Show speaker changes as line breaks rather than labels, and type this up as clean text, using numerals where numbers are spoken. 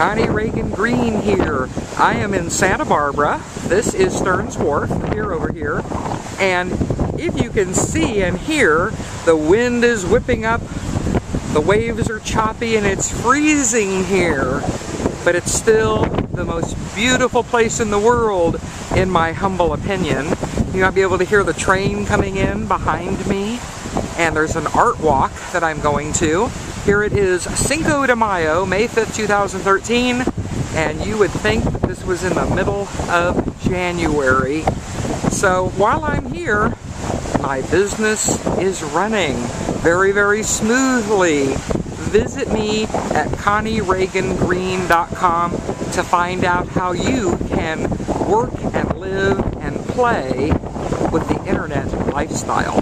Connie Reagan Green here. I am in Santa Barbara. This is Stearns Wharf, over here. And if you can see and hear, the wind is whipping up, the waves are choppy, and it's freezing here. But it's still the most beautiful place in the world, in my humble opinion. You might be able to hear the train coming in behind me. And there's an art walk that I'm going to. Here it is, Cinco de Mayo, May 5th, 2013, and you would think that this was in the middle of January. So while I'm here, my business is running very, very smoothly. Visit me at ConnieReaganGreen.com to find out how you can work and live and play with the internet lifestyle.